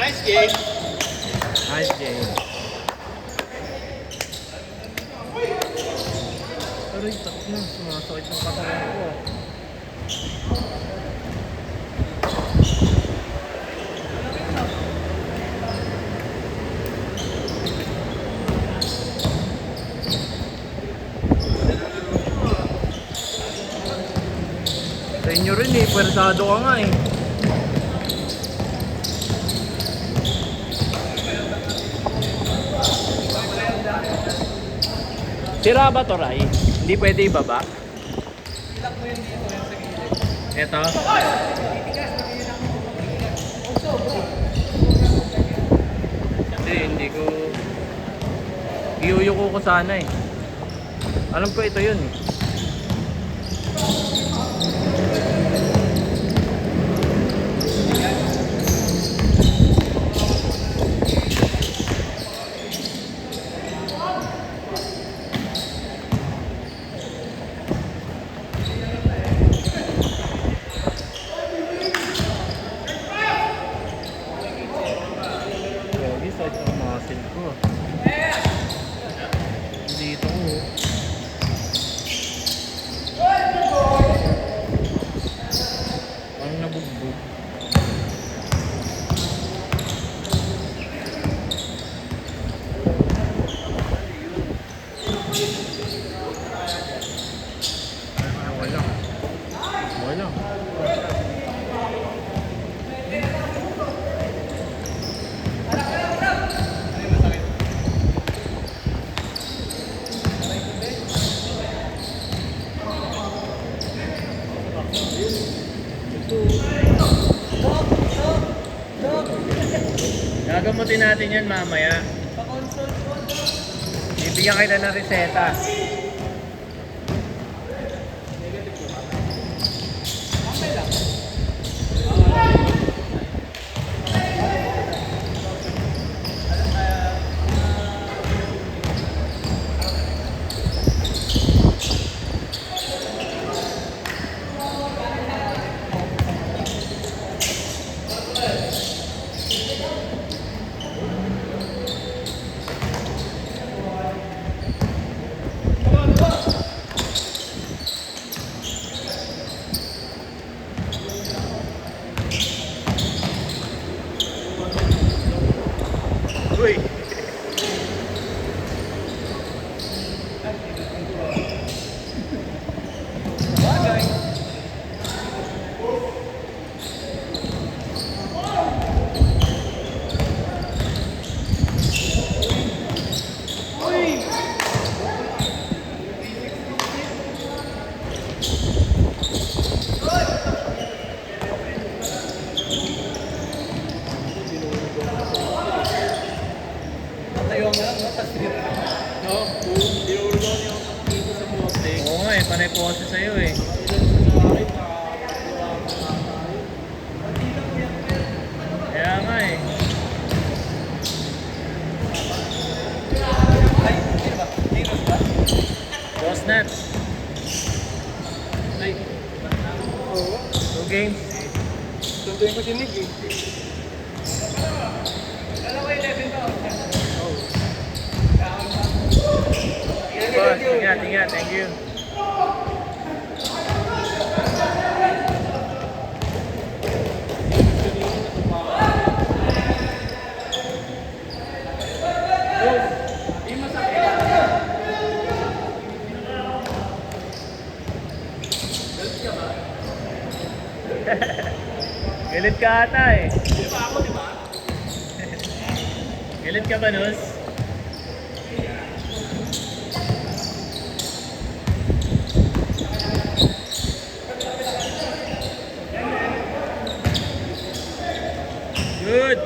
Nice game. Nice game. Aray, takot na. Sumasakit ng katawan ko. Sa inyo rin eh, pwersado ka nga eh. Sira ba to, Ray? Hindi pwede ibaba? Ilak mo yun dito yung sa gilid. Eto. Hindi ko... Iyuyuko ko sana eh. Alam ko ito yun eh. Dito ko. Parang nabugbog. Wala. Wala. Gagamutin natin yan mamaya. Bibigyan kita ng reseta. Uy! Tayo nga lang, no? Tapos no? Dinuro ko yung dito sa poste. Oo nga eh, panay po kasi sa'yo eh. Kaya nga eh. Ay, sino ba? Dinos ba? Boss Nat, Ay. Oo. 2 games. Tuntuin ko si Nick eh. Dalawa 11 to. Oo. Boss, ingat, ingat. Thank you. Di masakit. Galit ka ba? Galit ka ata eh. Di ba ako, di ba? Galit ka ba, Nus? Good!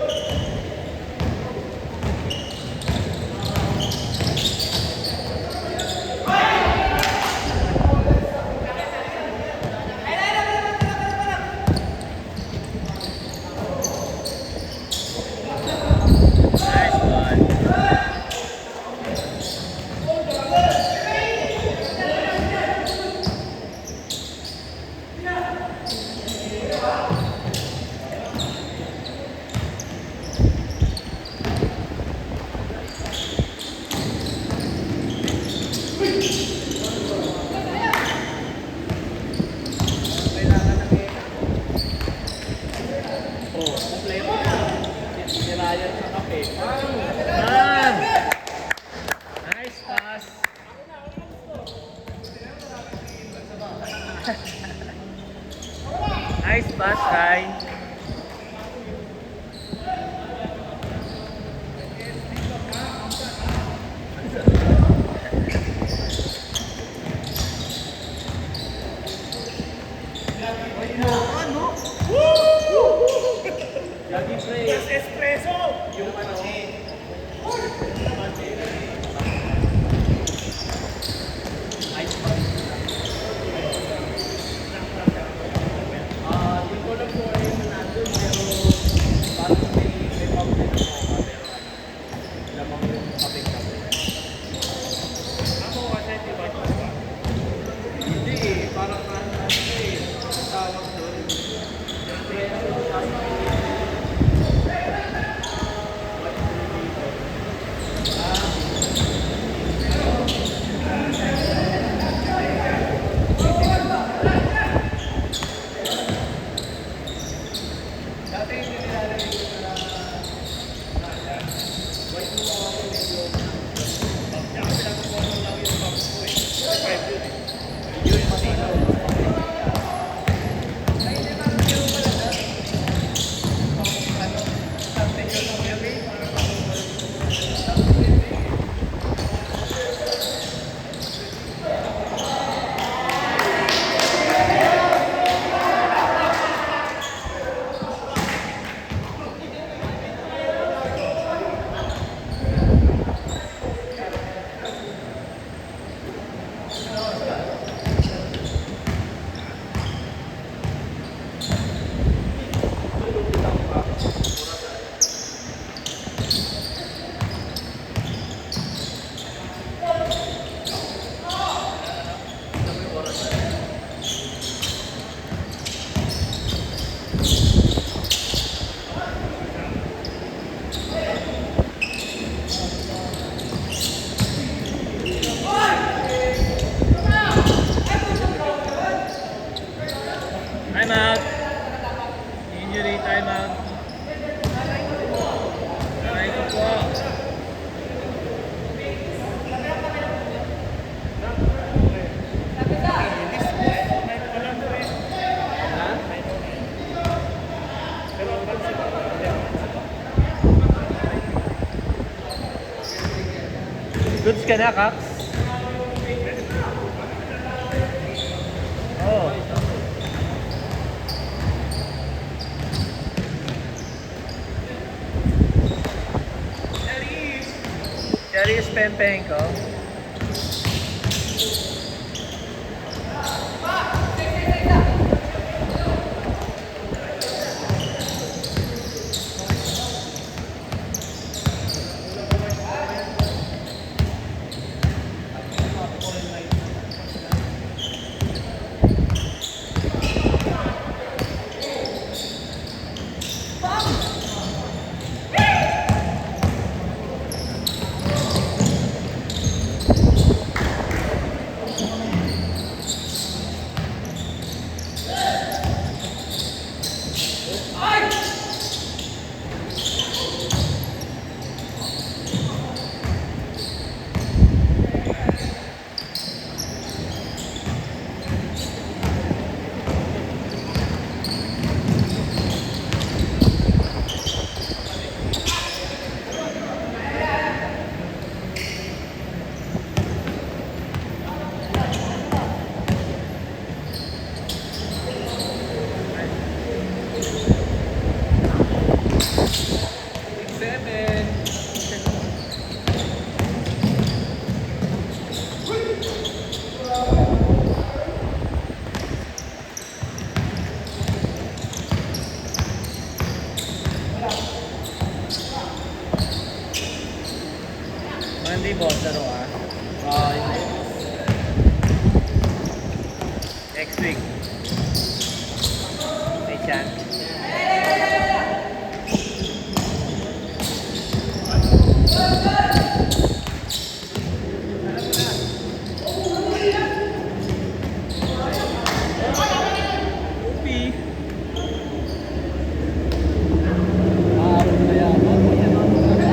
Nice one. kape. Man! Nice pass. Nice pass, Rai. Lagi pre. Espresso! Yung ano. Ice pack. Yung ko lang po ay nandun pero parang may fountain ako pero lamang yung kape-kape. Ako kasi di ba? Hindi eh, parang ano eh, tawag doon. Espresso, tapos Time out. Injury time out. Aray ko po. Goods ka na, Caps? Oh. Darius Pempenko. Monday boss, ano ah? Next week. May chance. Araw na yan.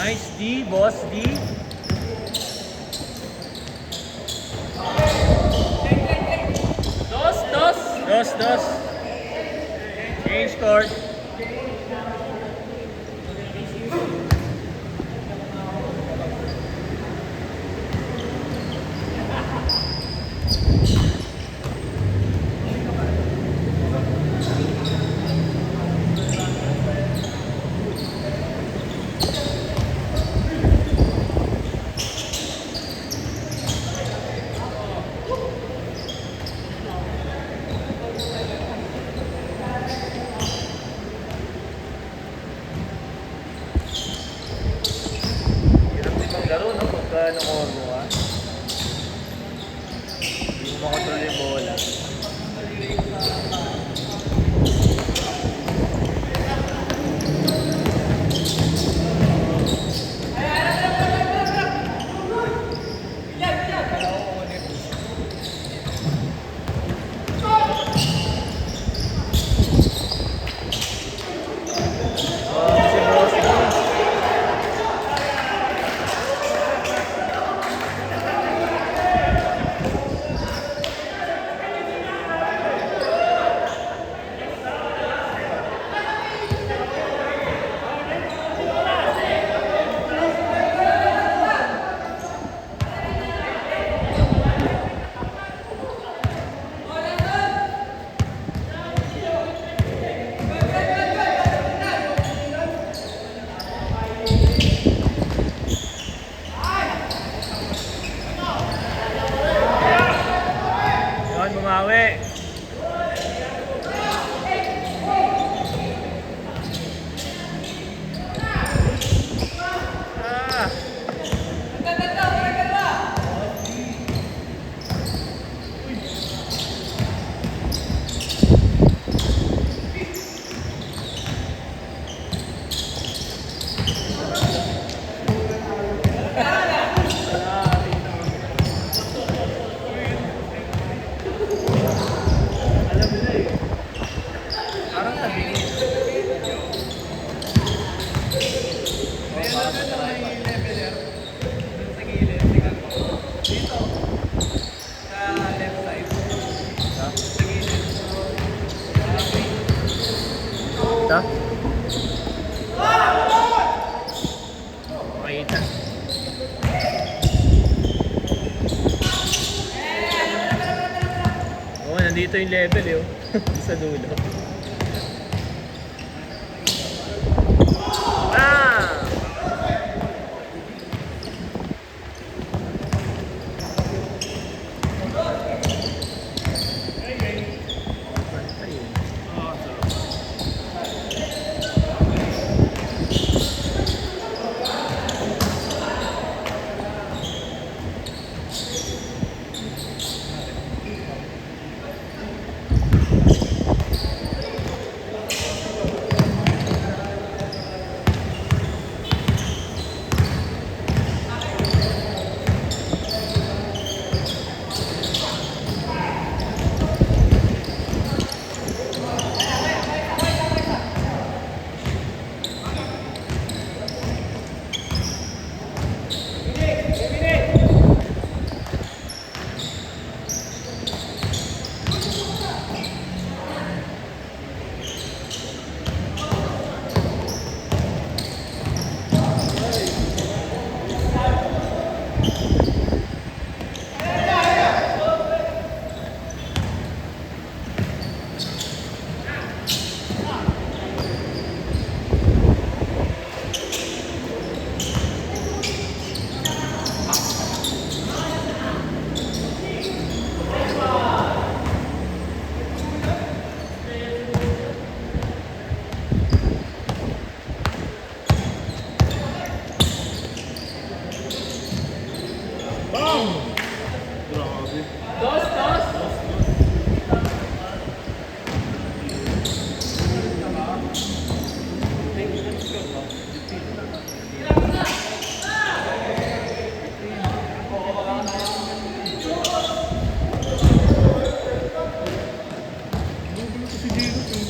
Nice D, boss D. Dos, dos. Change court. Hirap din maglaro, no? Pagka nakorbo ka. Hindi mo makontrol yung bola. Si boss D. Yun, bumawi. Ah. Parang tabingin. Ito? Makita. Oo, nandito yung level eh. Sa dulo. Ah! Grabe. Dos, dos. Gugulo ko si Jesus eh.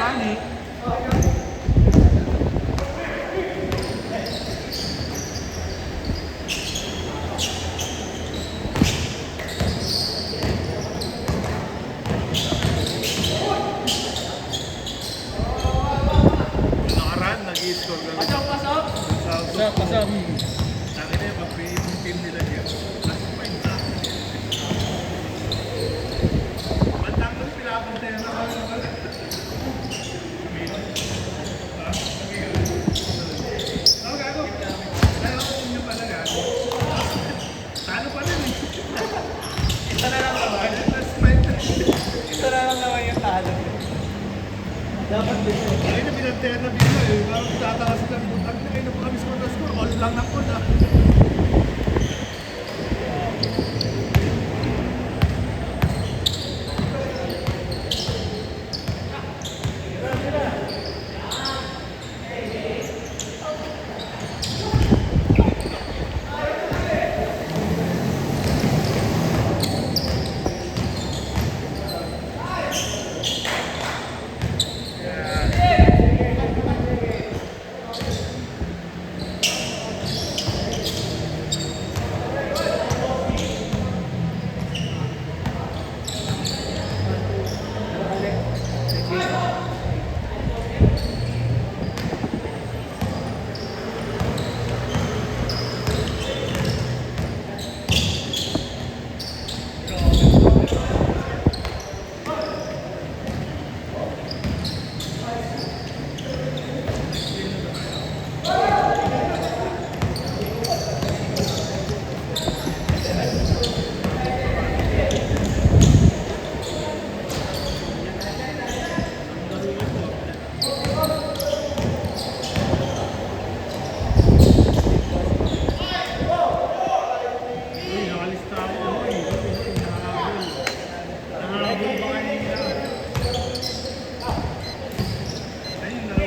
Lani. Nakaraan, nag-i-score kami. Pasok, pasok. Pasok, pasok. Sabi na yung mag-create yung team nila niya. Last point na. Bandang nung pinapantay na kami. Oh, gago. Ayaw ko niyo pala gago. Talo pa rin eh. Ito na lang naman. Last point. Ito na lang naman yung talo. Dapat din. Ay, na pinantayan na bigla eh. Parang tatakas na